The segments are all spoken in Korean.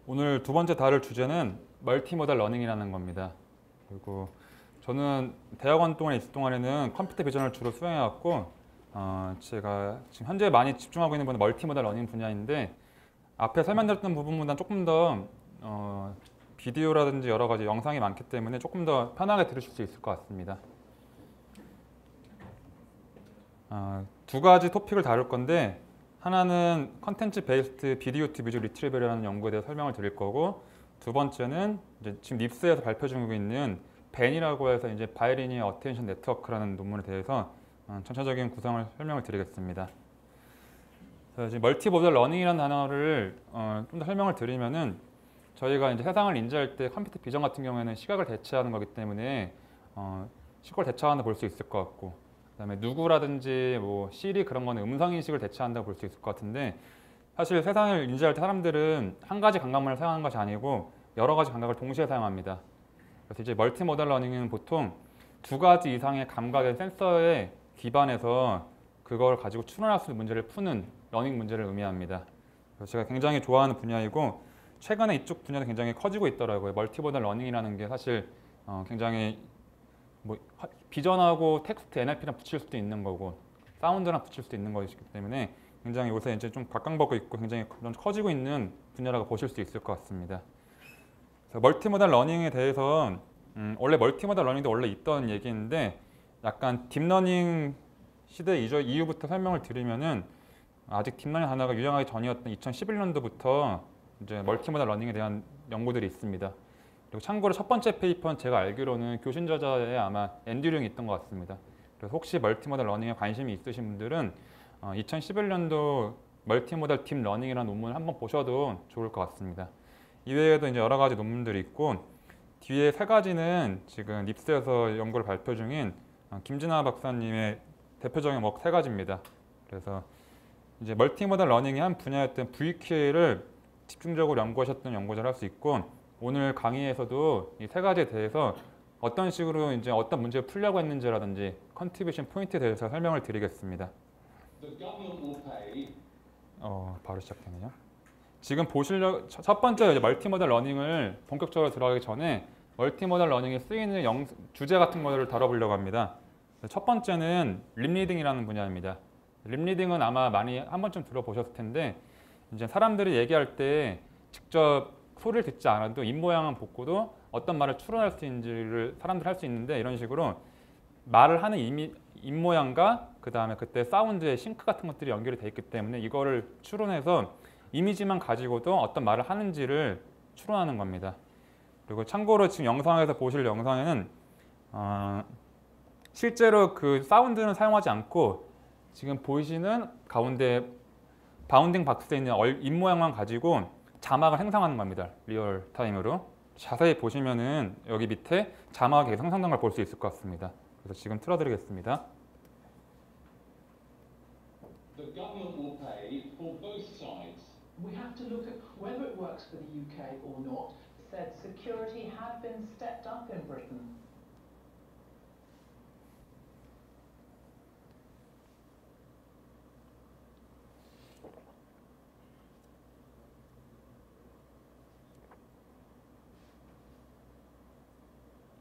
오늘 두 번째 다룰 주제는 멀티모달 러닝이라는 겁니다. 그리고 저는 대학원 동안 있을 동안에는 컴퓨터 비전을 주로 수행해왔고 제가 지금 현재 많이 집중하고 있는 분은 멀티모달 러닝 분야인데 앞에 설명드렸던 부분보다 조금 더 비디오라든지 여러 가지 영상이 많기 때문에 조금 더 편하게 들으실 수 있을 것 같습니다. 두 가지 토픽을 다룰 건데 하나는 컨텐츠 베이스드 비디오 투 뮤직 리트리버리라는 연구에 대해 설명을 드릴 거고, 두 번째는 이제 지금 닙스에서 발표 중이고 있는 벤이라고 해서 이제 바이리니어 어텐션 네트워크라는 논문에 대해서 전체적인 구성을 설명을 드리겠습니다. 그래서 멀티모달 러닝이라는 단어를 좀 더 설명을 드리면은, 저희가 이제 세상을 인지할 때 컴퓨터 비전 같은 경우에는 시각을 대체하는 거기 때문에 시각을 대체하는 볼 수 있을 것 같고, 그다음에 누구라든지 뭐 시리 그런 거는 음성 인식을 대체한다고 볼 수 있을 것 같은데, 사실 세상을 인지할 때 사람들은 한 가지 감각만을 사용하는 것이 아니고 여러 가지 감각을 동시에 사용합니다. 그래서 이제 멀티모달 러닝은 보통 두 가지 이상의 감각의 센서에 기반해서 그걸 가지고 추론할 수 있는 문제를 푸는 러닝 문제를 의미합니다. 그래서 제가 굉장히 좋아하는 분야이고, 최근에 이쪽 분야도 굉장히 커지고 있더라고요. 멀티모달 러닝이라는 게 사실 굉장히 뭐 비전하고 텍스트 NLP랑 붙일 수도 있는 거고 사운드랑 붙일 수도 있는 것이기 때문에 굉장히 요새 이제 좀 각광받고 있고 굉장히 커지고 있는 분야라고 보실 수 있을 것 같습니다. 그래서 멀티모달 러닝에 대해서 원래 멀티모달 러닝도 원래 있던 얘기인데, 약간 딥러닝 시대 이후부터 설명을 드리면은, 아직 딥러닝 단어가 유행하기 전이었던 2011년도부터 이제 멀티모달 러닝에 대한 연구들이 있습니다. 그리고 참고로 첫 번째 페이퍼는 제가 알기로는 교신 저자에 아마 앤드류잉이 있던 것 같습니다. 그래서 혹시 멀티모달 러닝에 관심이 있으신 분들은 2011년도 멀티모달 딥 러닝이라는 논문을 한번 보셔도 좋을 것 같습니다. 이외에도 이제 여러 가지 논문들이 있고, 뒤에 세 가지는 지금 닙스에서 연구를 발표 중인 김진아 박사님의 대표적인 뭐 세 가지입니다. 그래서 이제 멀티모달 러닝의 한 분야였던 VQA를 집중적으로 연구하셨던 연구자를 할 수 있고, 오늘 강의에서도 이 세 가지에 대해서 어떤 식으로 이제 어떤 문제를 풀려고 했는지라든지 컨트리뷰션 포인트에 대해서 설명을 드리겠습니다. 바로 시작되네요. 지금 첫 번째 이제 멀티모달 러닝을 본격적으로 들어가기 전에 멀티모달 러닝에 쓰이는 주제 같은 거를 다뤄보려고 합니다. 첫 번째는 립리딩이라는 분야입니다. 립리딩은 아마 많이 한 번쯤 들어보셨을 텐데, 이제 사람들이 얘기할 때 직접 소리를 듣지 않아도 입모양은 보고도 어떤 말을 추론할 수 있는지를 사람들이 할 수 있는데, 이런 식으로 말을 하는 입모양과 그 다음에 그때 사운드의 싱크 같은 것들이 연결이 돼 있기 때문에 이거를 추론해서 이미지만 가지고도 어떤 말을 하는지를 추론하는 겁니다. 그리고 참고로 지금 영상에서 보실 영상에는 실제로 그 사운드는 사용하지 않고 지금 보이시는 가운데 바운딩 박스에 있는 입모양만 가지고 자막을 생성하는 겁니다. 리얼 타임으로. 자세히 보시면은 여기 밑에 자막이 계속 생성된 걸 볼 수 있을 것 같습니다. 그래서 지금 틀어드리겠습니다. The government will pay for both sides. We have to look at whether it works for the UK or not. Said security had been stepped up in Britain.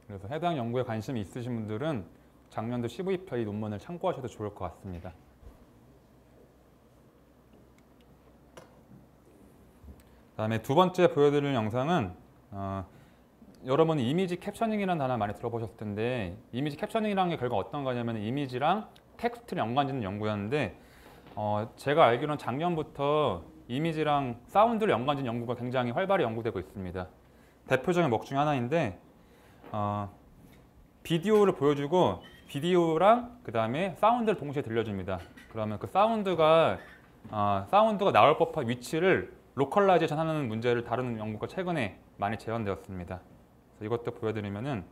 그래서 해당 연구에 관심이 있으신 분들은 작년도 12편 이 논문을 참고하셔도 좋을 것 같습니다. 다음에 두 번째 보여드릴 영상은 여러분이 이미지 캡셔닝이라는 단어 많이 들어보셨을 텐데, 이미지 캡셔닝이라는 게 결국 어떤 거냐면 이미지랑 텍스트를 연관짓는 연구였는데, 제가 알기로는 작년부터 이미지랑 사운드를 연관짓는 연구가 굉장히 활발히 연구되고 있습니다. 대표적인 목 중에 하나인데, 비디오를 보여주고 비디오랑 그 다음에 사운드를 동시에 들려줍니다. 그러면 그 사운드가 나올 법한 위치를 로컬라이제이션 하는 문제를 다루는 연구가 최근에 많이 재현되었습니다. 그래서 이것도 보여드리면은,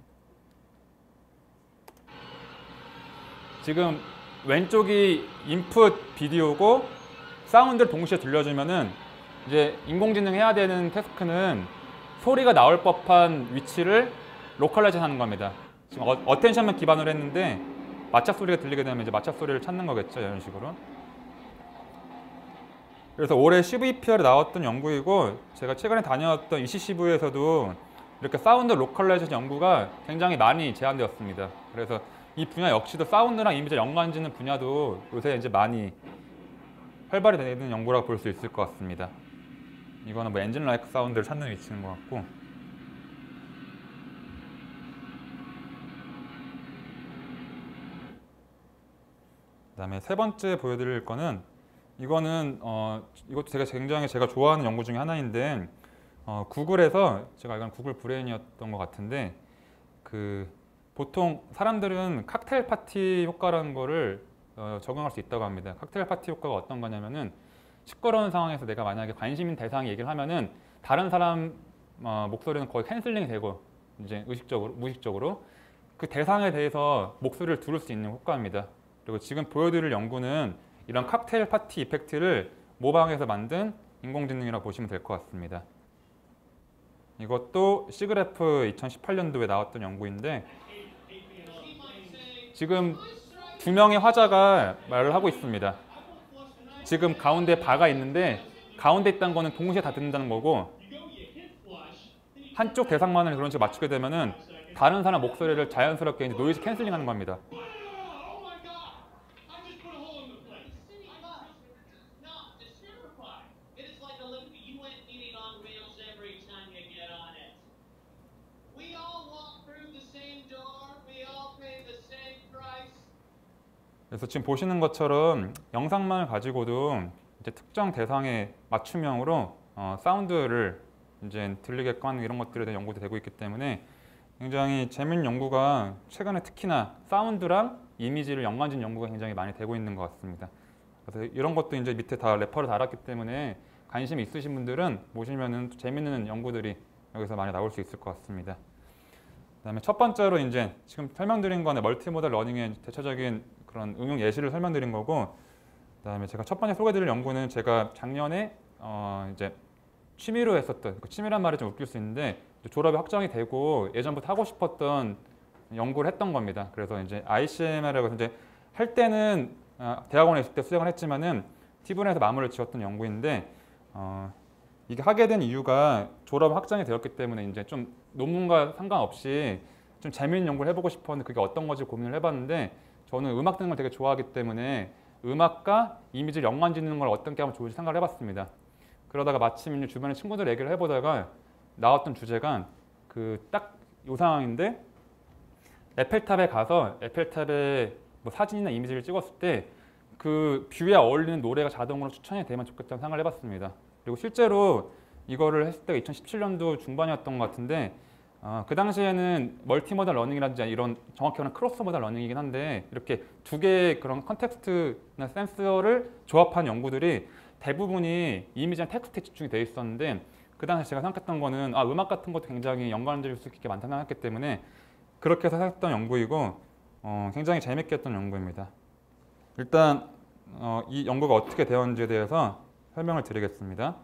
지금 왼쪽이 인풋 비디오고 사운드를 동시에 들려주면은 이제 인공지능이 해야 되는 태스크는 소리가 나올 법한 위치를 로컬라이징 하는 겁니다. 지금 어텐션만 기반으로 했는데 마차 소리가 들리게 되면 이제 마차 소리를 찾는 거겠죠. 이런 식으로. 그래서 올해 CVPR에 나왔던 연구이고 제가 최근에 다녀왔던 ECCV에서도 이렇게 사운드 로컬라이제이션 연구가 굉장히 많이 제안되었습니다. 그래서 이 분야 역시도 사운드랑 이미지를 연관짓는 분야도 요새 이제 많이 활발히 되는 연구라고 볼 수 있을 것 같습니다. 이거는 뭐 엔진 라이크 사운드를 찾는 위치인 것 같고, 그다음에 세 번째 보여드릴 거는 이거는 이것도 굉장히 제가 좋아하는 연구 중에 하나인데 구글에서 제가 이건 구글 브레인이었던 것 같은데 그 보통 사람들은 칵테일 파티 효과라는 거를 적용할 수 있다고 합니다. 칵테일 파티 효과가 어떤 거냐면은 시끄러운 상황에서 내가 만약에 관심 있는 대상이 얘기를 하면은 다른 사람 목소리는 거의 캔슬링이 되고 이제 무의식적으로 그 대상에 대해서 목소리를 들을 수 있는 효과입니다. 그리고 지금 보여드릴 연구는 이런 칵테일 파티 이펙트를 모방해서 만든 인공지능이라고 보시면 될 것 같습니다. 이것도 시그래프 2018년도에 나왔던 연구인데 지금 두 명의 화자가 말을 하고 있습니다. 지금 가운데 바가 있는데 가운데 있다는 거는 동시에 다 듣는다는 거고 한쪽 대상만을 그런 식으로 맞추게 되면은 다른 사람 목소리를 자연스럽게 이제 노이즈 캔슬링 하는 겁니다. 그래서 지금 보시는 것처럼 영상만을 가지고도 이제 특정 대상의 맞춤형으로 사운드를 이제 들리게끔 하는 이런 것들에 대한 연구도 되고 있기 때문에 굉장히 재밌는 연구가 최근에 특히나 사운드랑 이미지를 연관짓는 연구가 굉장히 많이 되고 있는 것 같습니다. 그래서 이런 것도 이제 밑에 다 레퍼를 달았기 때문에 관심이 있으신 분들은 보시면은 재밌는 연구들이 여기서 많이 나올 수 있을 것 같습니다. 그다음에 첫 번째로 이제 지금 설명드린 거는 멀티모달 러닝의 대체적인 그런 응용 예시를 설명드린 거고, 그다음에 제가 첫 번째 소개드릴 연구는 제가 작년에 이제 취미로 했었던, 취미란 말이 좀 웃길 수 있는데 졸업이 확정이 되고 예전부터 하고 싶었던 연구를 했던 겁니다. 그래서 이제 ICMR이라고 해서 이제 할 때는 대학원에 있을 때 수행을 했지만은 T분에서 마무리를 지었던 연구인데 이게 하게 된 이유가 졸업 확정이 되었기 때문에 이제 좀 논문과 상관없이 좀 재미있는 연구를 해보고 싶었는데 그게 어떤 건지 고민을 해봤는데 저는 음악 듣는 걸 되게 좋아하기 때문에 음악과 이미지를 연관짓는 걸 어떻게 하면 좋을지 생각을 해봤습니다. 그러다가 마침 이제 주변에 친구들 얘기를 해보다가 나왔던 주제가 그 딱 이 상황인데 에펠탑에 가서 에펠탑에 뭐 사진이나 이미지를 찍었을 때 그 뷰에 어울리는 노래가 자동으로 추천이 되면 좋겠다는 생각을 해봤습니다. 그리고 실제로 이거를 했을 때가 2017년도 중반이었던 것 같은데 그 당시에는 멀티모달 러닝이라든지 이런 정확히 말하면 크로스모달 러닝이긴 한데 이렇게 두 개의 그런 컨텍스트나 센서를 조합한 연구들이 대부분이 이미지나 텍스트에 집중이 되어 있었는데 그 당시 제가 생각했던 거는 음악 같은 것도 굉장히 연관될 수 있게 많다고 생각했기 때문에 그렇게 해서 했던 연구이고 굉장히 재밌게 했던 연구입니다. 일단 이 연구가 어떻게 되었는지에 대해서 설명을 드리겠습니다.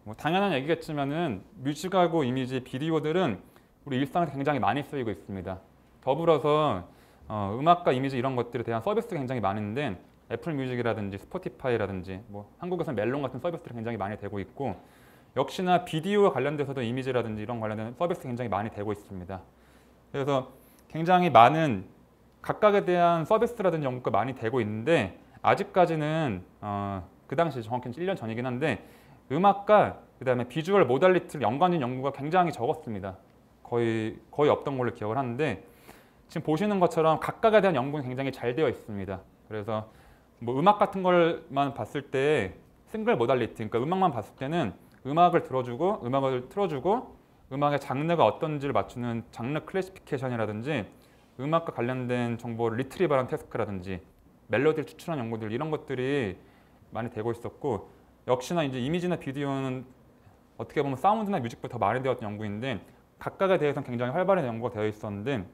뭐 당연한 얘기겠지만은 뮤직하고 이미지, 비디오들은 우리 일상에서 굉장히 많이 쓰이고 있습니다. 더불어서 음악과 이미지 이런 것들에 대한 서비스가 굉장히 많은데 애플 뮤직이라든지 스포티파이라든지 뭐 한국에서는 멜론 같은 서비스들이 굉장히 많이 되고 있고 역시나 비디오와 관련돼서도 이미지라든지 이런 관련된 서비스가 굉장히 많이 되고 있습니다. 그래서 굉장히 많은 각각에 대한 서비스라든지 연구가 많이 되고 있는데 아직까지는 그 당시 정확히는 1년 전이긴 한데 음악과 그다음에 비주얼 모달리티를 연관짓는 연구가 굉장히 적었습니다. 거의 없던 걸로 기억을 하는데 지금 보시는 것처럼 각각에 대한 연구는 굉장히 잘 되어 있습니다. 그래서 뭐 음악 같은 걸만 봤을 때 싱글 모달리티, 그러니까 음악만 봤을 때는 음악을 틀어주고 음악의 장르가 어떤지를 맞추는 장르 클래시피케이션이라든지 음악과 관련된 정보를 리트리버하는 태스크라든지 멜로디를 추출하는 연구들 이런 것들이 많이 되고 있었고 역시나 이제 이미지나 비디오는 어떻게 보면 사운드나 뮤직보다 더 많이 되었던 연구인데 각각에 대해서는 굉장히 활발한 연구가 되어 있었는데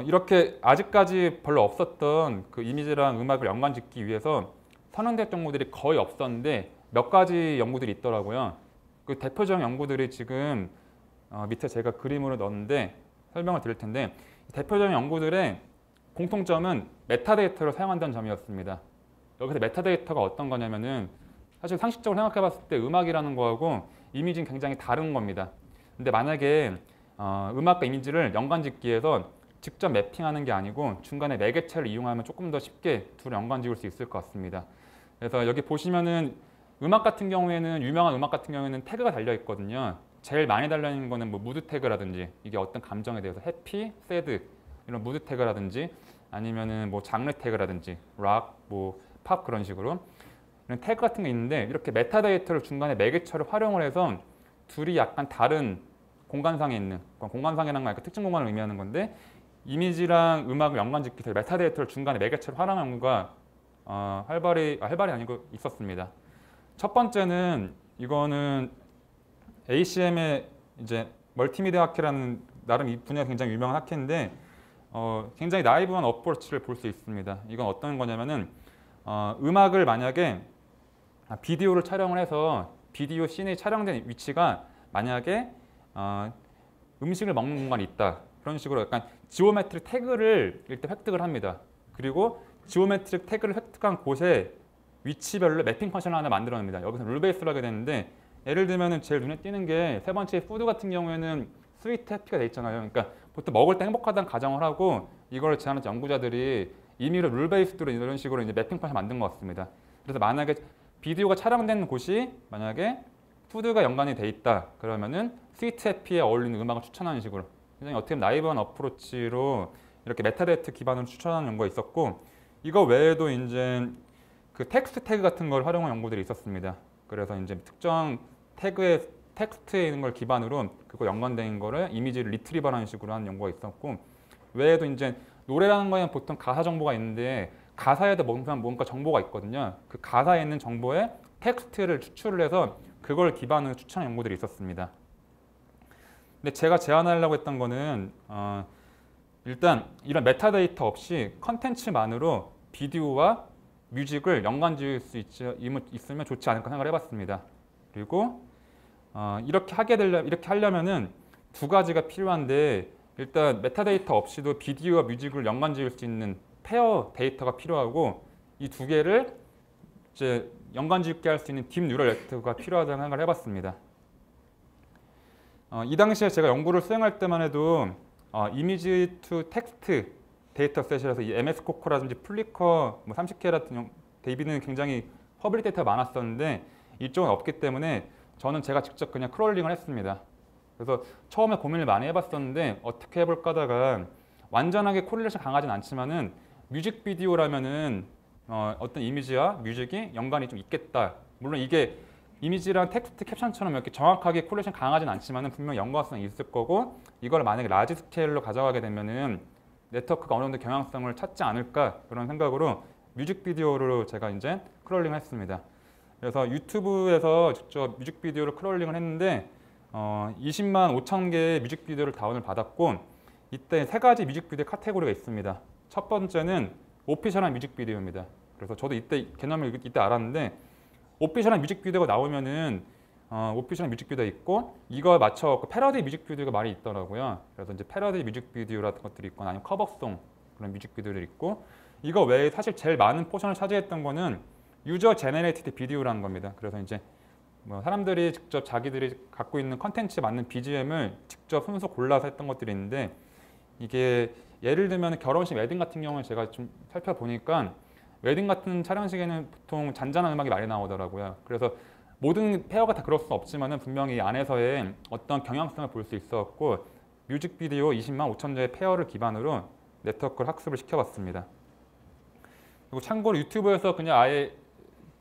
이렇게 아직까지 별로 없었던 그 이미지랑 음악을 연관짓기 위해서 선언됐던 연구들이 거의 없었는데 몇 가지 연구들이 있더라고요. 그 대표적인 연구들이 지금 밑에 제가 그림으로 넣었는데 설명을 드릴 텐데 대표적인 연구들의 공통점은 메타데이터를 사용한다는 점이었습니다. 여기서 메타데이터가 어떤 거냐면은 사실 상식적으로 생각해 봤을 때 음악이라는 거하고 이미지는 굉장히 다른 겁니다. 근데 만약에 음악과 이미지를 연관짓기에서 직접 매핑하는 게 아니고 중간에 매개체를 이용하면 조금 더 쉽게 둘을 연관지을 수 있을 것 같습니다. 그래서 여기 보시면은 음악 같은 경우에는 유명한 음악 같은 경우에는 태그가 달려 있거든요. 제일 많이 달려 있는 거는 뭐 무드 태그라든지 이게 어떤 감정에 대해서 해피, 새드 이런 무드 태그라든지 아니면은 뭐 장르 태그라든지 락, 뭐 팝 그런 식으로 이런 태그 같은 게 있는데 이렇게 메타데이터를 중간에 매개체를 활용을 해서 둘이 약간 다른 공간상에 있는 공간상이라는 건 약간 특정 공간을 의미하는 건데 이미지랑 음악을 연관짓기 위해서 메타데이터를 중간에 매개체로 활용한 경우가 활발히 아니고 있었습니다. 첫 번째는 이거는 ACM의 이제 멀티미디어 학회라는 나름 이 분야가 굉장히 유명한 학회인데 굉장히 나이브한 어프로치를 볼 수 있습니다. 이건 어떤 거냐면은 음악을 만약에 비디오를 촬영을 해서 비디오 씬이 촬영된 위치가 만약에 음식을 먹는 공간이 있다. 그런 식으로 약간 지오메트릭 태그를 일단 획득을 합니다. 그리고 지오메트릭 태그를 획득한 곳에 위치별로 매핑 펑션을 하나 만들어냅니다. 여기서 룰 베이스를 하게 되는데 예를 들면 제일 눈에 띄는 게 세 번째 푸드 같은 경우에는 스위트 해피가 돼 있잖아요. 그러니까 보통 먹을 때 행복하다는 가정을 하고 이걸 제안한 연구자들이 임의로 룰 베이스로 이런 식으로 이제 매핑 펑션 만든 것 같습니다. 그래서 만약에 비디오가 촬영된 곳이 만약에 푸드가 연관이 돼 있다 그러면은 스위트 해피에 어울리는 음악을 추천하는 식으로 굉장히 어떻게 보면 나이브한 어프로치로 이렇게 메타데이터 기반으로 추천하는 연구가 있었고 이거 외에도 이제 그 텍스트 태그 같은 걸 활용한 연구들이 있었습니다. 그래서 이제 특정 태그의 텍스트에 있는 걸 기반으로 그거 연관된 거를 이미지를 리트리버라는 식으로 하는 연구가 있었고 외에도 이제 노래라는 거에는 보통 가사 정보가 있는데 가사에도 뭔가 정보가 있거든요. 그 가사에 있는 정보에 텍스트를 추출을 해서 그걸 기반으로 추천 연구들이 있었습니다. 근데 제가 제안하려고 했던 거는 일단 이런 메타데이터 없이 컨텐츠만으로 비디오와 뮤직을 연관 지을 수 있으면 좋지 않을까 생각을 해봤습니다. 그리고 이렇게 하려면은 두 가지가 필요한데 일단 메타데이터 없이도 비디오와 뮤직을 연관 지을 수 있는 페어 데이터가 필요하고 이 두 개를 이제 연관 짓게 할 수 있는 딥 뉴럴 네트워크가 필요하다는 생각을 해봤습니다. 이 당시에 제가 연구를 수행할 때만 해도 이미지 투 텍스트 데이터셋이라서 이 MS 코코라든지 플리커, 뭐 30K 같은 데이비는 굉장히 퍼블릭 데이터가 많았었는데 이쪽은 없기 때문에 저는 제가 직접 그냥 크롤링을 했습니다. 그래서 처음에 고민을 많이 해봤었는데 어떻게 해볼까 하다가 완전하게 코릴레이션 강하진 않지만은 뮤직비디오라면은 어떤 이미지와 뮤직이 연관이 좀 있겠다. 물론 이게 이미지랑 텍스트 캡션처럼 이렇게 정확하게 코릴레이션 강하진 않지만은 분명 연관성이 있을 거고 이걸 만약에 라지 스케일로 가져가게 되면은 네트워크가 어느 정도 경향성을 찾지 않을까 그런 생각으로 뮤직비디오로 제가 이제 크롤링을 했습니다. 그래서 유튜브에서 직접 뮤직비디오를 크롤링을 했는데 20만 5천 개의 뮤직비디오를 다운을 받았고 이때 세 가지 뮤직비디오 카테고리가 있습니다. 첫 번째는 오피셜한 뮤직비디오입니다. 그래서 저도 이때 개념을 이때 알았는데 오피셜한 뮤직비디오가 나오면은 오피셜한 뮤직비디오가 있고 이거 맞춰 패러디 뮤직비디오가 많이 있더라고요. 그래서 이제 패러디 뮤직비디오 같은 것들이 있거나 아니면 커버송 그런 뮤직비디오들이 있고 이거 외에 사실 제일 많은 포션을 차지했던 거는 유저 제네레이티드 비디오라는 겁니다. 그래서 이제 뭐 사람들이 직접 자기들이 갖고 있는 컨텐츠에 맞는 BGM을 직접 순서 골라서 했던 것들이 있는데 이게 예를 들면 결혼식 웨딩 같은 경우는 제가 좀 살펴보니까 웨딩 같은 촬영식에는 보통 잔잔한 음악이 많이 나오더라고요. 그래서 모든 페어가 다 그럴 수 없지만은 분명히 안에서의 어떤 경향성을 볼 수 있었고 뮤직비디오 20만 5천 개의 페어를 기반으로 네트워크를 학습을 시켜봤습니다. 그리고 참고로 유튜브에서 그냥 아예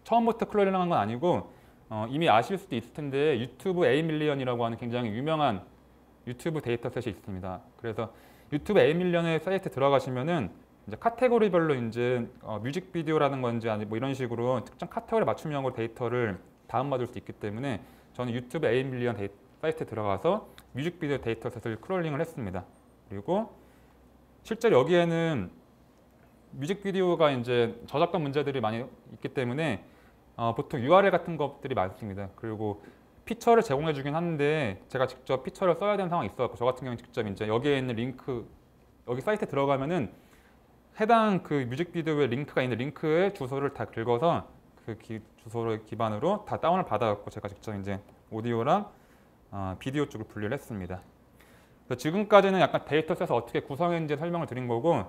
처음부터 클로링을 한 건 아니고 이미 아실 수도 있을 텐데 유튜브 A 밀리언이라고 하는 굉장히 유명한 유튜브 데이터셋이 있습니다. 그래서 유튜브 A 밀리언의 사이트에 들어가시면은 이제 카테고리별로 이제 뮤직비디오라는 건지 아니 뭐 이런 식으로 특정 카테고리 맞춤형으로 데이터를 다운받을 수 있기 때문에 저는 유튜브 A 밀리언 사이트에 들어가서 뮤직비디오 데이터셋을 크롤링을 했습니다. 그리고 실제로 여기에는 뮤직비디오가 이제 저작권 문제들이 많이 있기 때문에 보통 URL 같은 것들이 많습니다. 그리고 피처를 제공해 주긴 하는데 제가 직접 피처를 써야 되는 상황이 있어서 저 같은 경우는 직접 이제 여기에 있는 링크 여기 사이트에 들어가면은 해당 그 뮤직비디오에 링크가 있는 링크의 주소를 다 긁어서 그 주소를 기반으로 다 다운을 받아갖고 제가 직접 이제 오디오랑 비디오 쪽을 분리를 했습니다. 그래서 지금까지는 약간 데이터 셋을 어떻게 구성했는지 설명을 드린 거고,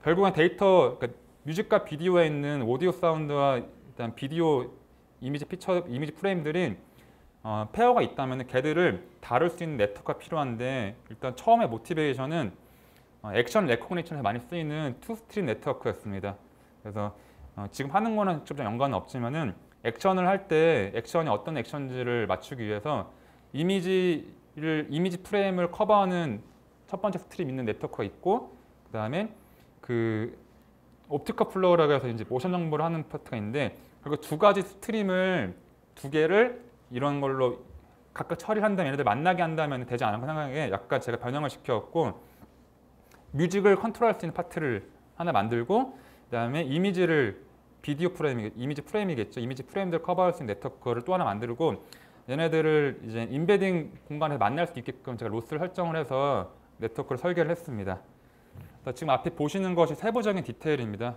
결국엔 그러니까 뮤직과 비디오에 있는 오디오 사운드와 일단 비디오 이미지 이미지 프레임들이 페어가 있다면 걔들을 다룰 수 있는 네트워크가 필요한데, 일단 처음에 모티베이션은 액션 레코그니션에서 많이 쓰이는 투 스트림 네트워크였습니다. 그래서 지금 하는 거는 직접 연관은 없지만은 액션을 할 때 액션이 어떤 액션인지를 맞추기 위해서 이미지 프레임을 커버하는 첫 번째 스트림 있는 네트워크가 있고, 그 다음에 그 옵티컬 플로우라고 해서 이제 모션 정보를 하는 파트가 있는데, 그리고 두 가지 스트림을 두 개를 이런 걸로 각각 처리를 한다면, 얘네들 만나게 한다면 되지 않을까 생각에 약간 제가 변형을 시켜갖고 뮤직을 컨트롤할 수 있는 파트를 하나 만들고, 그다음에 이미지 프레임이겠죠. 이미지 프레임들 커버할 수 있는 네트워크를 또 하나 만들고, 얘네들을 이제 인베딩 공간에서 만날 수 있게끔 제가 로스를 설정을 해서 네트워크를 설계를 했습니다. 지금 앞에 보시는 것이 세부적인 디테일입니다.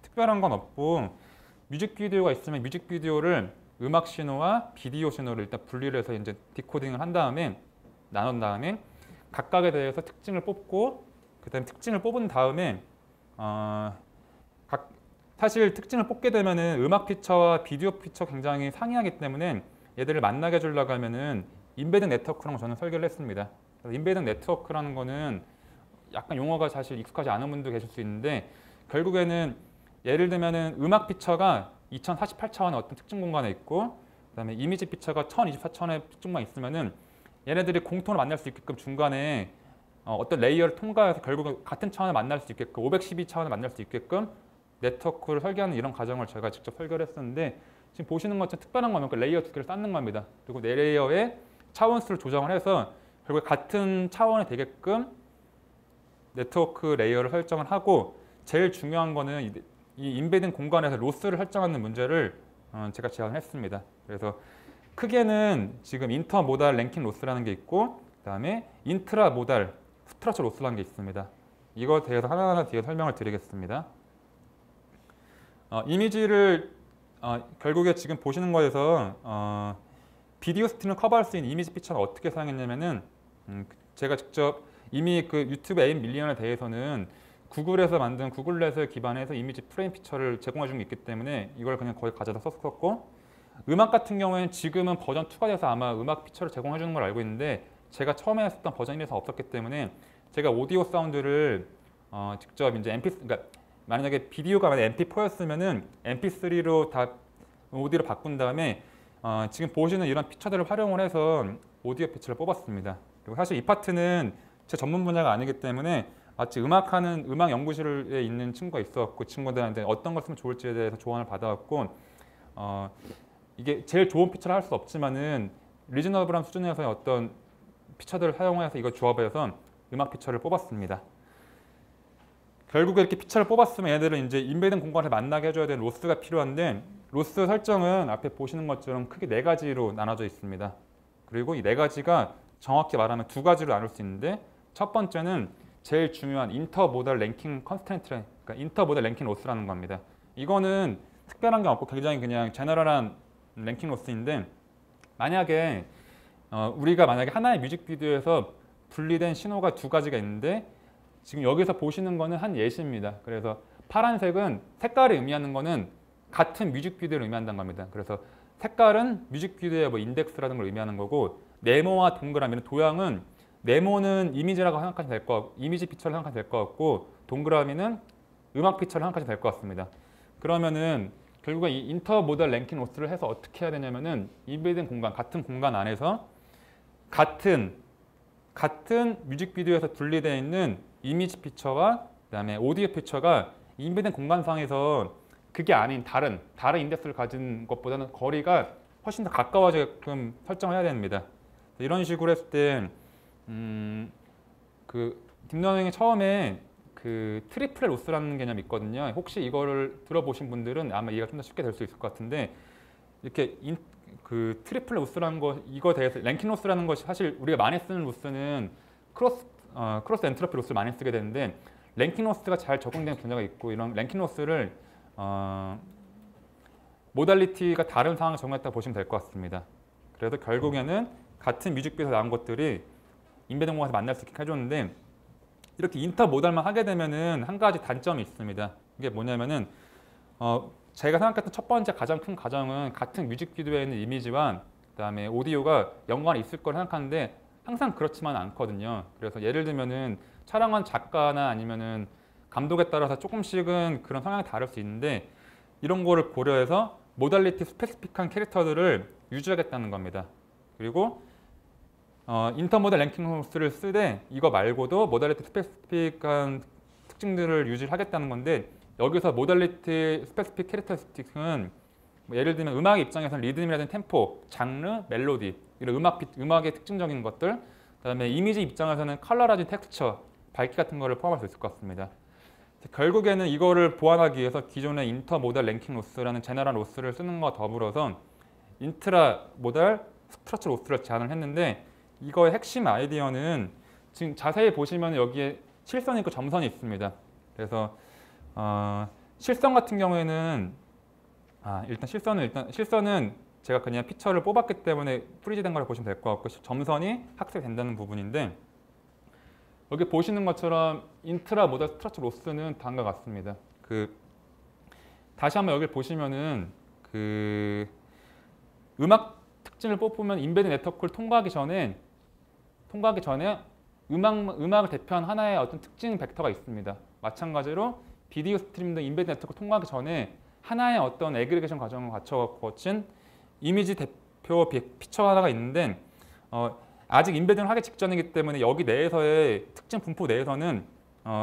특별한 건 없고, 뮤직비디오가 있으면 뮤직비디오를 음악 신호와 비디오 신호를 일단 분리를 해서 이제 디코딩을 한 다음에 나눈 다음에 각각에 대해서 특징을 뽑고, 그다음에 특징을 뽑은 다음에 사실 특징을 뽑게 되면은 음악 피처와 비디오 피처 굉장히 상이하기 때문에 얘들을 만나게 해주려고 하면은 인베딩 네트워크라는 거 저는 설계를 했습니다. 인베딩 네트워크라는 거는 약간 용어가 사실 익숙하지 않은 분도 계실 수 있는데, 결국에는 예를 들면은 음악 피처가 2048차원의 어떤 특정 공간에 있고, 그다음에 이미지 피처가 1024차원의 특정만 있으면은 얘네들이 공통으로 만날 수 있게끔 중간에 어떤 레이어를 통과해서 결국 같은 차원을 만날 수 있게끔 512차원을 만날 수 있게끔 네트워크를 설계하는 이런 과정을 제가 직접 설계를 했었는데, 지금 보시는 것처럼 특별한 거면 그 레이어 두 개를 쌓는 겁니다. 그리고 네 레이어의 차원수를 조정을 해서 결국 같은 차원이 되게끔 네트워크 레이어를 설정을 하고, 제일 중요한 거는 이 인베딩 공간에서 로스를 설정하는 문제를 제가 제안했습니다. 그래서 크게는 지금 인터모달 랭킹 로스라는 게 있고, 그다음에 인트라모달 스트러처 로스라는 게 있습니다. 이거에 대해서 하나하나 뒤에 설명을 드리겠습니다. 이미지를 결국에 지금 보시는 거에서 비디오 스트림을 커버할 수 있는 이미지 피처는 어떻게 사용했냐면은 제가 직접 이미 그 유튜브 8 밀리언에 대해서는 구글에서 만든 구글넷을 기반해서 이미지 프레임 피처를 제공해 준 게 있기 때문에 이걸 그냥 거의 가져다 썼었고, 음악 같은 경우에는 지금은 버전 2가 돼서 아마 음악 피처를 제공해 주는 걸 알고 있는데, 제가 처음에 했었던 버전 1에서 없었기 때문에 제가 오디오 사운드를 직접 이제 그러니까 만약에 비디오가 MP4였으면은 MP3로 다 오디오를 바꾼 다음에 지금 보시는 이런 피처들을 활용을 해서 오디오 피처를 뽑았습니다. 그리고 사실 이 파트는 제 전문 분야가 아니기 때문에 마치 음악 연구실에 있는 친구가 있었고, 친구들한테 어떤 걸 쓰면 좋을지에 대해서 조언을 받아왔고, 이게 제일 좋은 피처를 할 수 없지만은 리즈너블한 수준에서의 어떤 피처들을 사용해서 이걸 조합해서 음악 피처를 뽑았습니다. 결국에 이렇게 피처를 뽑았으면 얘들은 이제 인베딩 공간을 만나게 해줘야 되는 로스가 필요한데, 로스 설정은 앞에 보시는 것처럼 크게 4가지로 나눠져 있습니다. 그리고 이 4가지가 정확히 말하면 2가지로 나눌 수 있는데, 첫 번째는 제일 중요한 인터모달 랭킹 컨스트레인트, 그러니까 인터모달 랭킹 로스라는 겁니다. 이거는 특별한 게 없고 굉장히 그냥 제너럴한 랭킹 로스인데, 만약에 우리가 만약에 하나의 뮤직비디오에서 분리된 신호가 2가지가 있는데, 지금 여기서 보시는 거는 한 예시입니다. 그래서 파란색은 색깔이 의미하는 거는 같은 뮤직비디오를 의미한다는 겁니다. 그래서 색깔은 뮤직비디오의 뭐 인덱스라는 걸 의미하는 거고, 네모와 동그라미는 도형은 네모는 이미지라고 생각하시면 될 것 같고, 이미지 피처를 생각하시면 될 것 같고, 동그라미는 음악 피처를 생각하시면 될 것 같습니다. 그러면은 결국에 이 인터모달 랭킹 로스를 해서 어떻게 해야 되냐면은 인베딩 공간, 같은 공간 안에서 같은 뮤직비디오에서 분리되어 있는 이미지 피처와 그다음에 오디오 피처가 인베딩 공간상에서 그게 아닌 다른 인덱스를 가진 것보다는 거리가 훨씬 더 가까워지게끔 설정을 해야 됩니다. 이런 식으로 했을 때 그 딥러닝이 처음에 그 트리플 로스라는 개념이 있거든요. 혹시 이거를 들어보신 분들은 아마 이해가 좀 더 쉽게 될 수 있을 것 같은데, 이렇게 그 트리플 로스라는 거, 이거 대해서 랭킹 로스라는 것이 사실 우리가 많이 쓰는 로스는 크로스 엔트로피 로스를 많이 쓰게 되는데, 랭킹 로스가 잘 적용된 분야가 있고, 이런 랭킹 로스를 모달리티가 다른 상황에 적용했다고 보시면 될 것 같습니다. 그래서 결국에는 같은 뮤직비디오에서 나온 것들이 인베딩 공간에서 만날 수 있게 해줬는데 이렇게 인터모달만 하게 되면은 한 가지 단점이 있습니다. 이게 뭐냐면은 제가 생각했던 첫 번째 가장 큰 가정은 같은 뮤직비디오에 있는 이미지와 그다음에 오디오가 연관이 있을 거라 생각하는데 항상 그렇지만 않거든요. 그래서 예를 들면은 촬영한 작가나 아니면은 감독에 따라서 조금씩은 그런 성향이 다를 수 있는데 이런 거를 고려해서 모달리티 스페시픽한 캐릭터들을 유지하겠다는 겁니다. 그리고 인터모달 랭킹 소스를 쓰되 이거 말고도 모달리티 스페시픽한 특징들을 유지하겠다는 건데 여기서 모달리티 스페시픽 캐릭터스틱은 예를 들면 음악 입장에서는 리듬이라든지 템포, 장르, 멜로디 이런 음악의 특징적인 것들 그다음에 이미지 입장에서는 컬러라든지 텍스처, 밝기 같은 거를 포함할 수 있을 것 같습니다. 결국에는 이거를 보완하기 위해서 기존의 인터모달 랭킹 로스라는 제너럴 로스를 쓰는 것과 더불어서 인트라 모달 스트럭처 로스를 제안을 했는데 이거의 핵심 아이디어는 지금 자세히 보시면 여기에 실선이 있고 점선이 있습니다. 그래서 실선 같은 경우에는 일단 실선은 제가 그냥 피처를 뽑았기 때문에 프리즈된 걸 보시면 될 것 같고 점선이 학습된다는 부분인데 여기 보시는 것처럼 인트라 모달 스트럭처 로스는 다음과 같습니다. 다시 한번 여기 보시면은 음악 특징을 뽑으면 인베딩 네트워크를 통과하기 전에 음악을 대표한 하나의 어떤 특징 벡터가 있습니다. 마찬가지로 비디오 스트림도 인베딩 네트워크 통과하기 전에 하나의 어떤 애그리게이션 과정을 거친 이미지 대표 피처 하나가 있는데 아직 인베딩을 하기 직전이기 때문에 여기 내에서의 특징 분포 내에서는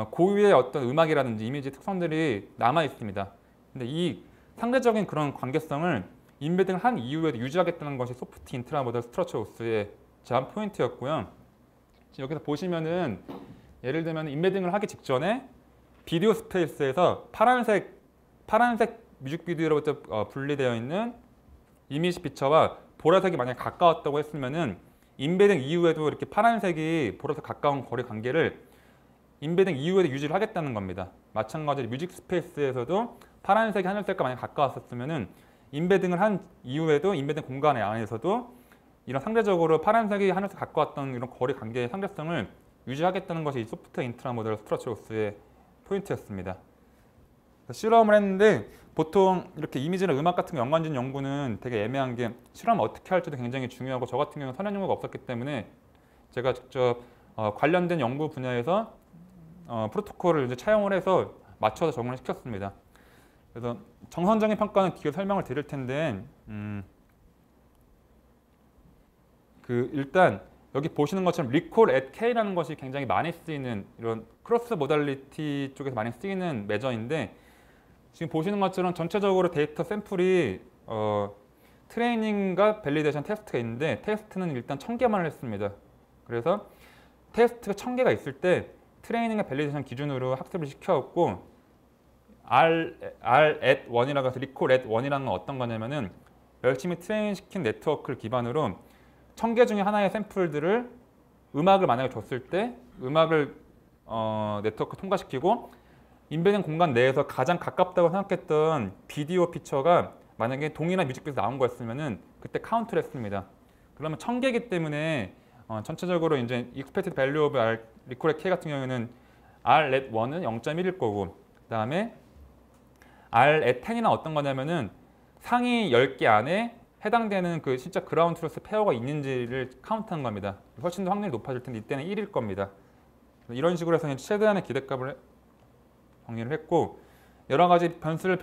고유의 어떤 음악이라든지 이미지 특성들이 남아 있습니다. 근데 이 상대적인 그런 관계성을 인베딩을 한 이후에도 유지하겠다는 것이 소프트 인트라 모달 스트럭처 로스의 제안 포인트였고요. 여기서 보시면은 예를 들면 인베딩을 하기 직전에 비디오 스페이스에서 파란색 뮤직비디오로부터 분리되어 있는 이미지 피처와 보라색이 만약에 가까웠다고 했으면은 인베딩 이후에도 이렇게 파란색이 보라색 가까운 거리 관계를 인베딩 이후에도 유지를 하겠다는 겁니다. 마찬가지로 뮤직 스페이스에서도 파란색이 하늘색과 만약에 가까웠었으면은 인베딩을 한 이후에도 인베딩 공간 안에서도 이런 상대적으로 파란색이 하늘색 가까웠던 이런 거리 관계의 상대성을 유지하겠다는 것이 이 소프트 인트라 모달 스트럭처 로스의 포인트였습니다. 실험을 했는데 보통 이렇게 이미지나 음악 같은 거 연관짓는 연구는 되게 애매한 게 실험 어떻게 할지도 굉장히 중요하고 저 같은 경우는 선행 연구가 없었기 때문에 제가 직접 관련된 연구 분야에서 프로토콜을 이제 차용을 해서 맞춰서 적응을 시켰습니다. 그래서 정선적인 평가는 뒤에 설명을 드릴 텐데 일단 여기 보시는 것처럼 recall at K라는 것이 굉장히 많이 쓰이는 이런 크로스 모달리티 쪽에서 많이 쓰이는 메저인데 지금 보시는 것처럼 전체적으로 데이터 샘플이 트레이닝과 밸리데이션 테스트가 있는데 테스트는 일단 1000개만을 했습니다. 그래서 테스트가 1000개가 있을 때 트레이닝과 밸리데이션 기준으로 학습을 시켜왔고 R at 1이라고 해서 recall at 1이라는 건 어떤 거냐면은 열심히 트레이닝 시킨 네트워크를 기반으로 1000개 중에 하나의 샘플들을 음악을 만약에 줬을 때 음악을 네트워크 통과시키고 인베딩 공간 내에서 가장 가깝다고 생각했던 비디오 피처가 만약에 동일한 뮤직비디오에서 나온 거였으면은 그때 카운트를 했습니다. 그러면 1000개이기 때문에 전체적으로 이제 expected value of R recall at K 같은 경우에는 R at 1은 0.1일 거고 그다음에 R at 10이나 어떤 거냐면은 상위 10개 안에 해당되는 그 진짜 그라운드 트루스 페어가 있는지를 카운트한 겁니다. 훨씬 더 확률이 높아질 텐데 이때는 1일 겁니다. 이런 식으로 해서 최대한의 기대값을 정리를 했고 여러 가지 변수를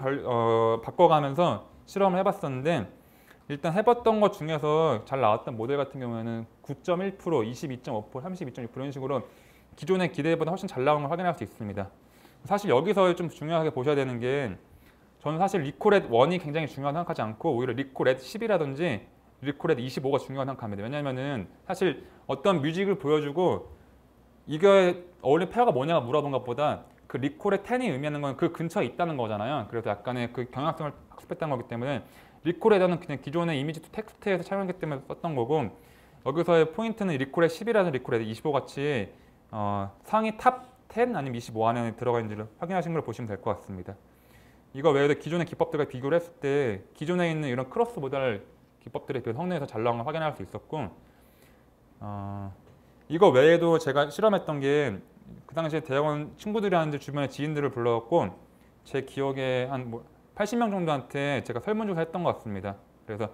바꿔가면서 실험을 해봤었는데 일단 해봤던 것 중에서 잘 나왔던 모델 같은 경우에는 9.1%, 22.5%, 32.6% 이런 식으로 기존의 기대보다 훨씬 잘 나온 걸 확인할 수 있습니다. 사실 여기서 좀 중요하게 보셔야 되는 게 저는 사실 리콜 앳 1이 굉장히 중요하다고 생각하지 않고 오히려 리콜 앳 10이라든지 리콜 앳 25가 중요하다고 생각합니다. 왜냐하면은 사실 어떤 뮤직을 보여주고 이게 어울리는 페어가 뭐냐고 물어본 것보다 그 리콜 앳 10이 의미하는 건 그 근처에 있다는 거잖아요. 그래서 약간의 그 경향성을 학습했다는 거기 때문에 리콜 앳은 그냥 기존의 이미지 투 텍스트에서 촬영했기 때문에 썼던 거고 여기서의 포인트는 리콜 앳 10이라든지 리콜 앳 25 같이 상위 탑 10 아니면 25 안에 들어가 있는지를 확인하신 걸 보시면 될 것 같습니다. 이거 외에도 기존의 기법들과 비교를 했을 때 기존에 있는 이런 크로스 모달 기법들에 비해 성능에서 잘 나온 걸 확인할 수 있었고, 이거 외에도 제가 실험했던 게 그 당시에 대학원 친구들이 하는데 주변에 지인들을 불러갖고 제 기억에 한 80명 정도한테 제가 설문조사 했던 것 같습니다. 그래서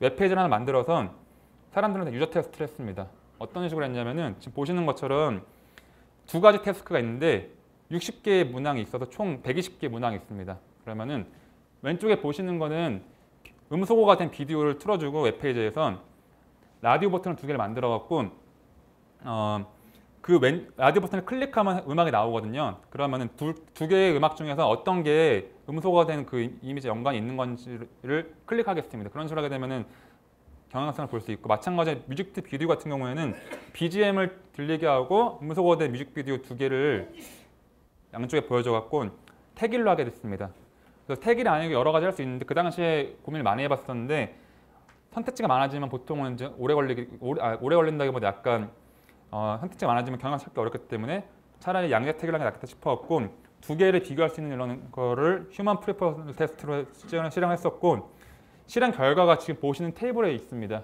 웹페이지를 하나 만들어서 사람들한테 유저 테스트를 했습니다. 어떤 식으로 했냐면은 지금 보시는 것처럼 두 가지 태스크가 있는데 60개의 문항이 있어서 총 120개의 문항이 있습니다. 그러면은 왼쪽에 보시는 거는 음소거가 된 비디오를 틀어주고 웹페이지에서 라디오 버튼을 두 개를 만들어 갖고 라디오 버튼을 클릭하면 음악이 나오거든요. 그러면은 두 개의 음악 중에서 어떤 게 음소거가 된 그 이미지 연관이 있는 건지를 클릭하겠습니다. 그런 식으로 하게 되면은 경향성을 볼 수 있고, 마찬가지로 뮤직비디오 비디오 같은 경우에는 BGM을 들리게 하고 음소거된 뮤직비디오 두 개를 양쪽에 보여줘 갖고 태길로 하게 됐습니다. 그래서 태길이 아니고 여러 가지 할 수 있는데 그 당시에 고민을 많이 해봤었는데 선택지가 많아지면 보통은 이제 오래 걸린다기보다 약간 선택지가 많아지면 경향 찾기 어렵기 때문에 차라리 양자 태길을 하는 게 낫겠다 싶어갖고 두 개를 비교할 수 있는 이런 거를 휴먼 프리퍼런스 테스트로 실행했었고, 실행 결과가 지금 보시는 테이블에 있습니다.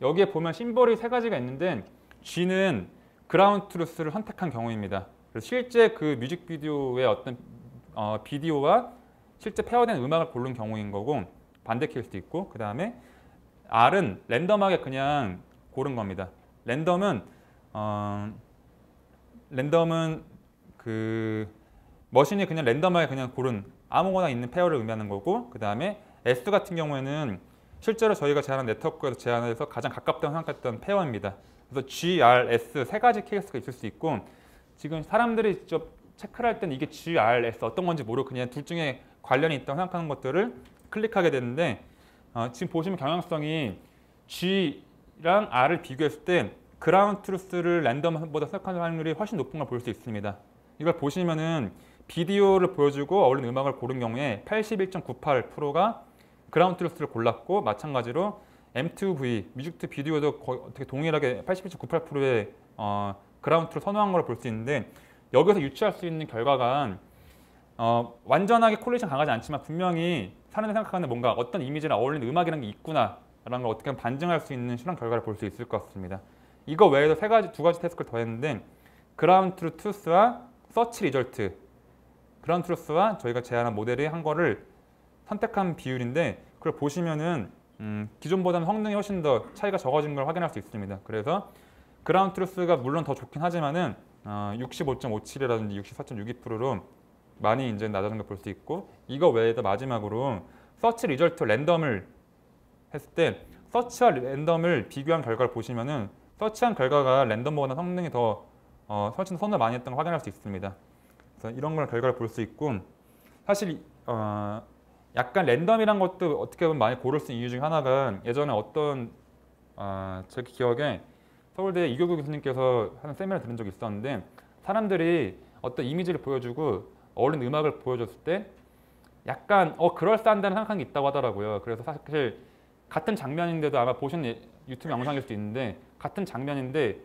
여기에 보면 심볼이 세 가지가 있는데 G는 그라운드 트루스를 선택한 경우입니다. 그래서 실제 그 뮤직비디오의 어떤 비디오와 실제 페어된 음악을 고른 경우인 거고, 반대 케이스도 있고, 그 다음에 R은 랜덤하게 그냥 고른 겁니다. 랜덤은 그 머신이 그냥 랜덤하게 그냥 고른 아무거나 있는 페어를 의미하는 거고, 그 다음에 S 같은 경우에는 실제로 저희가 제안한 네트워크에서 제안해서 가장 가깝다고 생각했던 페어입니다. 그래서 G, R, S 세 가지 케이스가 있을 수 있고, 지금 사람들이 직접 체크를 할 때는 이게 G, R, S 어떤 건지 모르고 그냥 둘 중에 관련이 있다고 생각하는 것들을 클릭하게 되는데, 지금 보시면 경향성이 G랑 R을 비교했을 때 그라운드 트루스를 랜덤보다 선택하는 확률이 훨씬 높은 걸 볼 수 있습니다. 이걸 보시면은 비디오를 보여주고 어울리는 음악을 고른 경우에 81.98%가 그라운드 트루스를 골랐고, 마찬가지로 M2V, 뮤직트 비디오도 거의 어떻게 동일하게 81.98%의 그라운드 트루스 선호한 걸 볼 수 있는데, 여기서 유추할 수 있는 결과가 완전하게 콜레이션 강하지 않지만 분명히 사람들이 생각하는 뭔가 어떤 이미지랑 어울리는 음악이라는 게 있구나 라는 걸 어떻게 보면 반증할 수 있는 실험 결과를 볼 수 있을 것 같습니다. 이거 외에도 두 가지 태스크를 더 했는데, 그라운드 트루스와 서치 리절트, 그라운드 트루스와 저희가 제안한 모델이 한 거를 선택한 비율인데, 그걸 보시면은 기존보다는 성능이 훨씬 더 차이가 적어진 걸 확인할 수 있습니다. 그래서 그라운드 트루스가 물론 더 좋긴 하지만은 65.57이라든지 64.62%로 많이 이제 낮아진 걸 볼 수 있고, 이거 외에도 마지막으로 서치 리절트 랜덤을 했을 때 서치와 랜덤을 비교한 결과를 보시면은 서치한 결과가 랜덤보다 성능이 더 훨씬 선호를 많이 했던 걸 확인할 수 있습니다. 그래서 이런 걸 결과를 볼 수 있고, 사실 약간 랜덤이란 것도 어떻게 보면 많이 고를 수 있는 이유 중에 하나가, 예전에 어떤 제 기억에 서울대 이교구 교수님께서 하는 세미나를 들은 적이 있었는데, 사람들이 어떤 이미지를 보여주고 어울리는 음악을 보여줬을 때 약간 그럴싸한다는 생각하는 게 있다고 하더라고요. 그래서 사실 같은 장면인데도 아마 보신 유튜브 영상일 수도 있는데, 같은 장면인데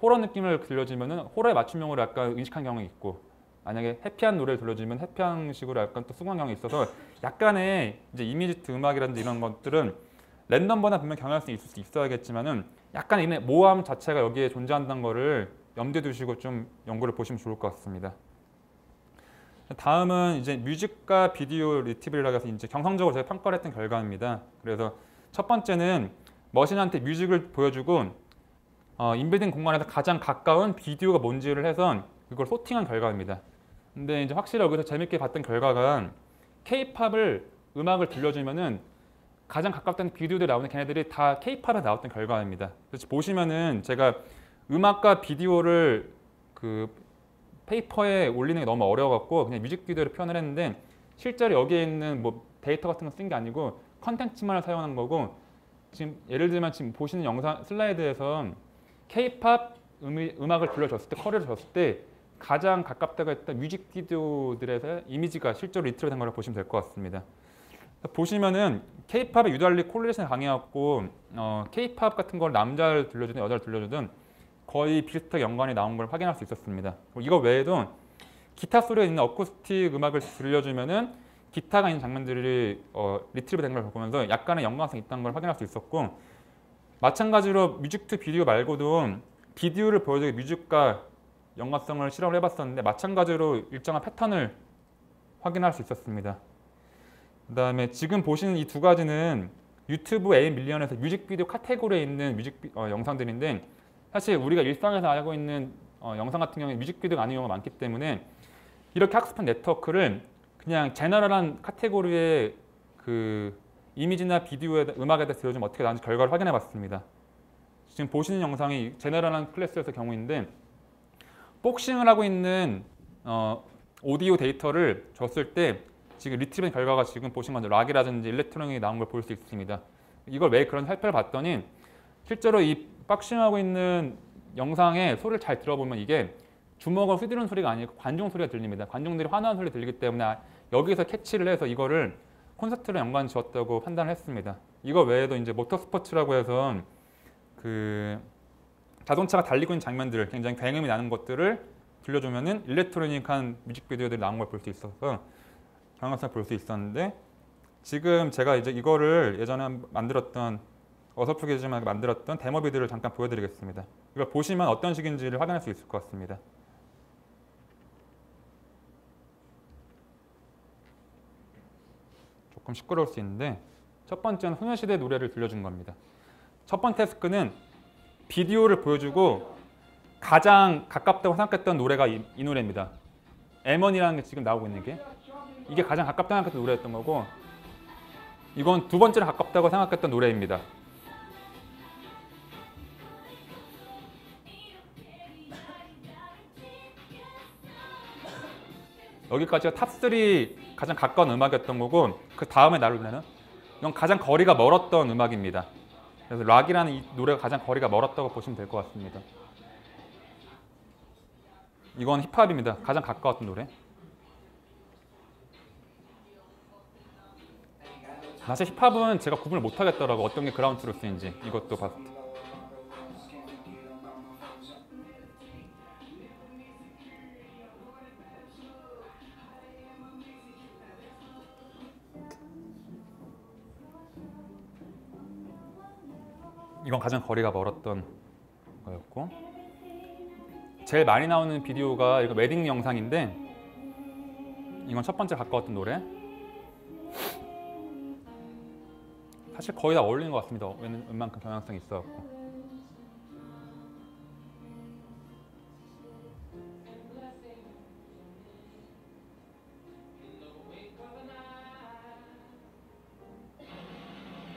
호러 느낌을 들려주면은 호러에 맞춤형으로 약간 의식한 경우가 있고, 만약에 해피한 노래를 들려주면 해피한 식으로 약간 또 수긍한 경우가 있어서, 약간의 이제 이미지트 음악이라든지 이런 것들은 랜덤보다 분명 경향성이 있을 수 있어야겠지만은 약간 이 모호함 자체가 여기에 존재한다는 거를 염두에 두시고 좀 연구를 보시면 좋을 것 같습니다. 다음은 이제 뮤직과 비디오 리트리버리라고 해서 이제 경성적으로 제가 평가를 했던 결과입니다. 그래서 첫 번째는 머신한테 뮤직을 보여주고 인베딩 공간에서 가장 가까운 비디오가 뭔지를 해서 그걸 소팅한 결과입니다. 근데 이제 확실히 여기서 재밌게 봤던 결과가, K-팝을 음악을 들려주면은 가장 가깝다는 비디오들이 나오는 걔네들이 다 K-팝에 나왔던 결과입니다. 그래서 보시면은 제가 음악과 비디오를 그 페이퍼에 올리는 게 너무 어려워갖고 그냥 뮤직비디오를 표현을 했는데, 실제로 여기에 있는 뭐 데이터 같은 거 쓴 게 아니고 컨텐츠만을 사용한 거고, 지금 예를 들면 지금 보시는 영상 슬라이드에서 K-팝 음악을 들려줬을 때, 커리를 줬을 때 가장 가깝다고 했던 뮤직비디오들에서 이미지가 실제로 리트리버 된 걸 보시면 될 것 같습니다. 보시면은 K-팝에 유달리 콜레이션이 강해갖고 K-팝 같은 걸 남자를 들려주든 여자를 들려주든 거의 비슷하게 연관이 나온 걸 확인할 수 있었습니다. 이거 외에도 기타 소리가 있는 어쿠스틱 음악을 들려주면은 기타가 있는 장면들이 리트리브 된 걸 보면서 약간의 연관성이 있다는 걸 확인할 수 있었고, 마찬가지로 뮤직 투 비디오 말고도 비디오를 보여주기 뮤직과 연관성을 실험을 해봤었는데 마찬가지로 일정한 패턴을 확인할 수 있었습니다. 그 다음에 지금 보시는 이 두 가지는 유튜브 A 밀리언에서 뮤직비디오 카테고리에 있는 영상들인데, 사실 우리가 일상에서 알고 있는 영상 같은 경우에 뮤직비디오가 아닌 경우가 많기 때문에 이렇게 학습한 네트워크를 그냥 제너럴한 카테고리의 그 이미지나 비디오에 음악에 대해서 들려주면 어떻게 나오는지 결과를 확인해 봤습니다. 지금 보시는 영상이 제너럴한 클래스에서 경우인데, 복싱을 하고 있는 오디오 데이터를 줬을 때 지금 리트리브 결과가 지금 보신 건데 락이라든지 일렉트로닉이 나온 걸 볼 수 있습니다. 이걸 왜 그런 살펴봤더니 실제로 이 박싱하고 있는 영상의 소리를 잘 들어보면 이게 주먹을 휘두르는 소리가 아니고 관중 소리가 들립니다. 관중들이 환호하는 소리가 들리기 때문에 여기서 캐치를 해서 이거를 콘서트로 연관 지었다고 판단을 했습니다. 이거 외에도 이제 모터스포츠라고 해서 그 자동차가 달리고 있는 장면들, 굉장히 굉음이 나는 것들을 들려주면은 일렉트로닉한 뮤직비디오들이 나온 걸 볼 수 있어서 경향성을 볼 수 있었는데, 지금 제가 이제 이거를 예전에 만들었던 어설프게지만 만들었던 데모 비디오를 잠깐 보여드리겠습니다. 이걸 보시면 어떤 식인지를 확인할 수 있을 것 같습니다. 조금 시끄러울 수 있는데, 첫 번째는 소녀시대 노래를 들려준 겁니다. 첫 번째 태스크는 비디오를 보여주고 가장 가깝다고 생각했던 노래가 이 노래입니다. M1이라는 게 지금 나오고 있는 게 이게 가장 가깝다고 생각했던 노래였던 거고, 이건 두 번째로 가깝다고 생각했던 노래입니다. 여기까지가 탑3 가장 가까운 음악이었던 거고, 그 다음에 나올 노래는 이건 가장 거리가 멀었던 음악입니다. 그래서 락이라는 이 노래가 가장 거리가 멀었다고 보시면 될 것 같습니다. 이건 힙합입니다. 가장 가까웠던 노래. 사실 힙합은 제가 구분을 못 하겠더라고, 어떤 게 그라운드 트루스인지. 이것도 봤을 때. 이건 가장 거리가 멀었던 거였고, 제일 많이 나오는 비디오가 이거 웨딩 영상인데, 이건 첫 번째 가까웠던 노래. 사실 거의 다 어울리는 것 같습니다. 웬만큼 경향성이 있어갖고.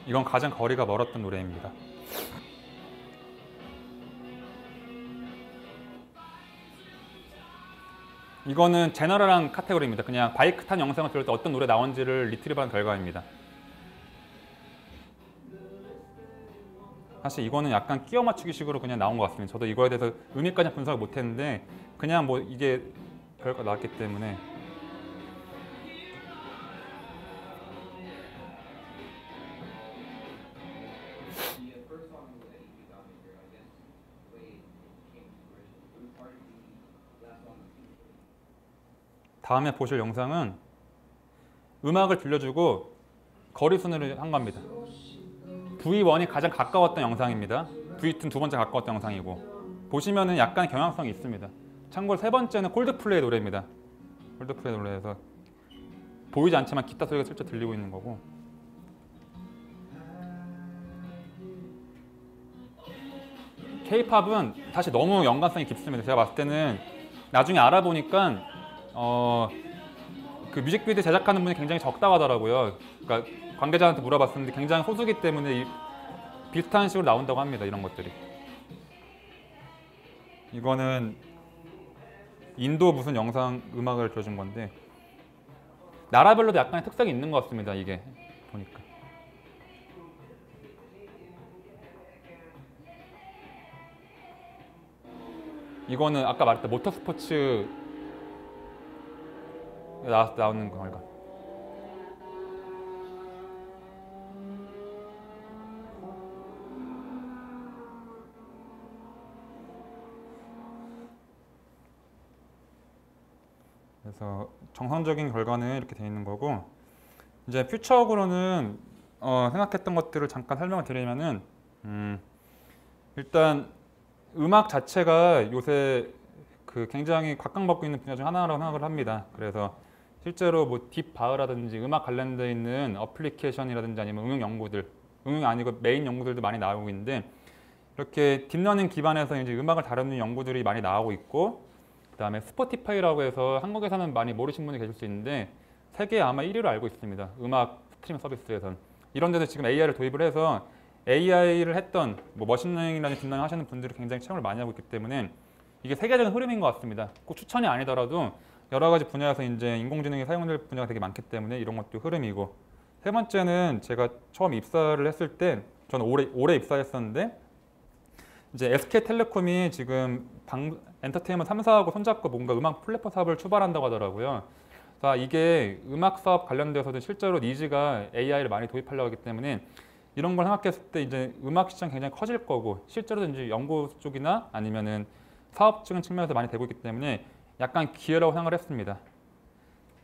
이건 가장 거리가 멀었던 노래입니다. 이거는 제너럴한 카테고리입니다. 그냥 바이크 탄 영상을 들을 때 어떤 노래 나온지를 리트리브한 결과입니다. 사실 이거는 약간 끼워 맞추기 식으로 그냥 나온 것 같습니다. 저도 이거에 대해서 의미까지 분석을 못했는데 그냥 뭐 이게 결과 나왔기 때문에. 다음에 보실 영상은 음악을 들려주고 거리 순위를 한 겁니다. V1이 가장 가까웠던 영상입니다. V2는 두 번째 가까웠던 영상이고, 보시면은 약간 경향성이 있습니다. 참고로 세 번째는 콜드플레이 노래입니다. 콜드플레이 노래에서 보이지 않지만 기타 소리가 슬쩍 들리고 있는 거고, K-팝은 사실 너무 연관성이 깊습니다. 제가 봤을 때는 나중에 알아보니까 그 뮤직비디오 제작하는 분이 굉장히 적다고 하더라고요. 그러니까 관계자한테 물어봤었는데 굉장히 소수기 때문에 비슷한 식으로 나온다고 합니다. 이런 것들이. 이거는 인도 무슨 영상 음악을 들어준 건데 나라별로도 약간의 특색이 있는 것 같습니다. 이게 보니까. 이거는 아까 말했던 모터스포츠 나오는 건가? 그래서 정상적인 결과는 이렇게 되어 있는 거고, 이제 퓨처적으로는 생각했던 것들을 잠깐 설명을 드리면은 일단 음악 자체가 요새 그 굉장히 각광받고 있는 분야 중 하나라고 생각을 합니다. 그래서 실제로 뭐 딥바흐라든지 음악 관련돼 있는 어플리케이션이라든지 아니면 응용 연구들, 응용이 아니고 메인 연구들도 많이 나오고 있는데 이렇게 딥러닝 기반에서 이제 음악을 다루는 연구들이 많이 나오고 있고 그다음에 스포티파이라고 해서 한국에서는 많이 모르시는 분이 계실 수 있는데 세계에 아마 1위로 알고 있습니다. 음악 스트리밍 서비스에선. 이런 데서 지금 AI를 도입을 해서 AI를 했던 뭐 머신러닝이라는 딥러닝 하시는 분들이 굉장히 채용을 많이 하고 있기 때문에 이게 세계적인 흐름인 것 같습니다. 꼭 추천이 아니더라도 여러 가지 분야에서 이제 인공지능이 사용될 분야가 되게 많기 때문에 이런 것도 흐름이고 세 번째는 제가 처음 입사를 했을 때 저는 올해 입사했었는데 이제 SK텔레콤이 지금 엔터테인먼트 3사하고 손잡고 뭔가 음악 플랫폼 사업을 출발한다고 하더라고요. 자, 이게 음악 사업 관련돼서도 실제로 니즈가 AI를 많이 도입하려고 하기 때문에 이런 걸 생각했을 때 이제 음악 시장 굉장히 커질 거고 실제로 이제 연구 쪽이나 아니면은 사업적인 측면에서 많이 되고 있기 때문에 약간 기회라고 생각을 했습니다.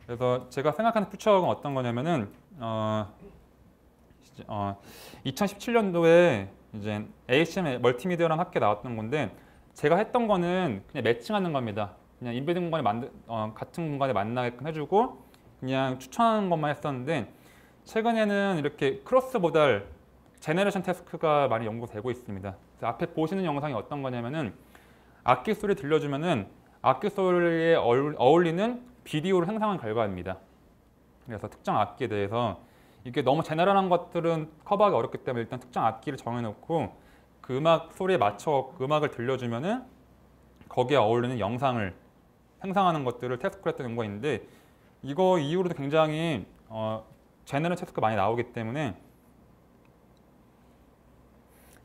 그래서 제가 생각하는 퓨처는 어떤 거냐면은 2017년도에 이제 ACM 멀티미디어라는 학교에 나왔던 건데 제가 했던 거는 그냥 매칭하는 겁니다. 그냥 인베딩 공간에 같은 공간에 만나게끔 해주고 그냥 추천하는 것만 했었는데 최근에는 이렇게 크로스 모달 제너레이션 태스크가 많이 연구되고 있습니다. 그래서 앞에 보시는 영상이 어떤 거냐면은 악기 소리 들려주면은 악기 소리에 어울리는 비디오를 생성한 결과입니다. 그래서 특정 악기에 대해서 이게 너무 제너럴한 것들은 커버하기 어렵기 때문에 일단 특정 악기를 정해놓고 그 음악 소리에 맞춰 그 음악을 들려주면은 거기에 어울리는 영상을 생성하는 것들을 테스트를 했던 경우가 있는데 이거 이후로도 굉장히 제너럴 테스트가 많이 나오기 때문에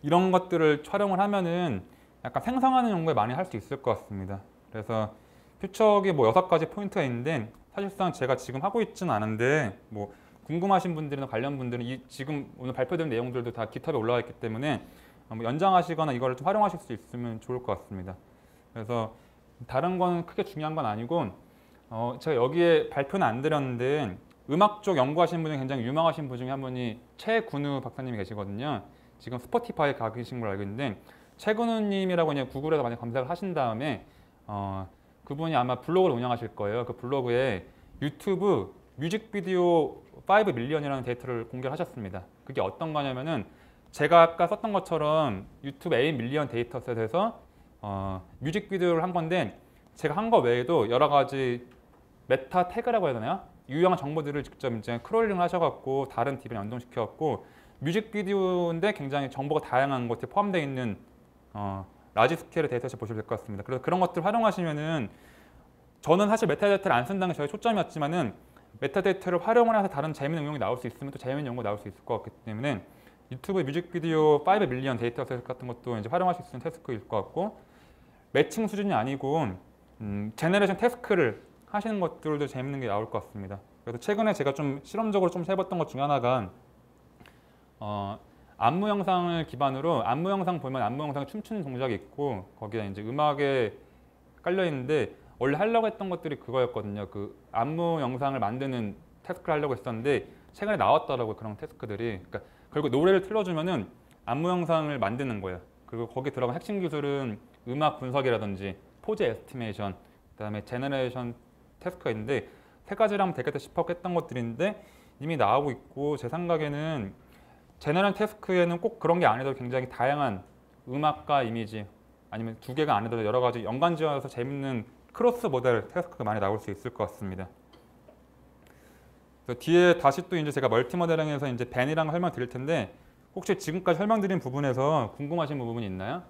이런 것들을 촬영을 하면은 약간 생성하는 연구에 많이 할 수 있을 것 같습니다. 그래서 퓨처기 뭐 6가지 포인트가 있는데 사실상 제가 지금 하고 있지는 않은데 뭐 궁금하신 분들이나 관련 분들은 지금 오늘 발표된 내용들도 다 깃허브에 올라와 있기 때문에 뭐 연장하시거나 이거를 좀 활용하실 수 있으면 좋을 것 같습니다. 그래서 다른 건 크게 중요한 건 아니고 제가 여기에 발표는 안 드렸는데 음악 쪽 연구하시는 분 중에 굉장히 유명하신 분 중에 한 분이 최근우 박사님이 계시거든요. 지금 스포티파이에 가 계신 걸 알고 있는데 최근우님이라고 그냥 구글에서 많이 검색을 하신 다음에 그분이 아마 블로그를 운영하실 거예요. 그 블로그에 유튜브 뮤직비디오 5 밀리언이라는 데이터를 공개하셨습니다. 그게 어떤 거냐면은 제가 아까 썼던 것처럼 유튜브 8 밀리언 데이터셋에서 뮤직비디오를 한 건데 제가 한 거 외에도 여러 가지 메타 태그라고 해야 되나요? 유용한 정보들을 직접 이제 크롤링을 하셔갖고 다른 팁에 연동시켜갖고 뮤직비디오인데 굉장히 정보가 다양한 것들이 포함되어 있는 라지 스케일의 데이터셋 보시면 될 것 같습니다. 그래서 그런 것들 활용하시면은 저는 사실 메타데이터를 안 쓴다는 게 저의 초점이었지만은 메타데이터를 활용을 해서 다른 재미있는 응용이 나올 수 있으면 또 재미있는 연구가 나올 수 있을 것 같기 때문에 유튜브 뮤직비디오 5 밀리언 데이터셋 같은 것도 이제 활용하실 수 있는 태스크일 것 같고 매칭 수준이 아니고 제너레이션 태스크를 하시는 것들도 재밌는 게 나올 것 같습니다. 그래서 최근에 제가 좀 실험적으로 좀 해봤던 것 중에 하나가 안무 영상을 기반으로 안무 영상 보면 안무 영상에 춤추는 동작이 있고 거기에 이제 음악에 깔려 있는데 원래 하려고 했던 것들이 그거였거든요. 그 안무 영상을 만드는 태스크를 하려고 했었는데 최근에 나왔더라고요. 그런 태스크들이. 그러니까 결국 노래를 틀어주면은 안무 영상을 만드는 거예요. 그리고 거기에 들어간 핵심 기술은 음악 분석이라든지 포즈 에스티메이션, 그다음에 제너레이션 태스크가 있는데 세 가지를 하면 되겠다 싶어 했던 것들인데 이미 나오고 있고 제 생각에는 제너럴 태스크에는 꼭 그런 게 아니더라도 굉장히 다양한 음악과 이미지 아니면 두 개가 아니더라도 여러 가지 연관지어서 재밌는 크로스 모델 태스크가 많이 나올 수 있을 것 같습니다. 그래서 뒤에 다시 또 이제 제가 멀티 모델링에서 이제 벤이랑 설명 드릴 텐데 혹시 지금까지 설명드린 부분에서 궁금하신 부분이 있나요?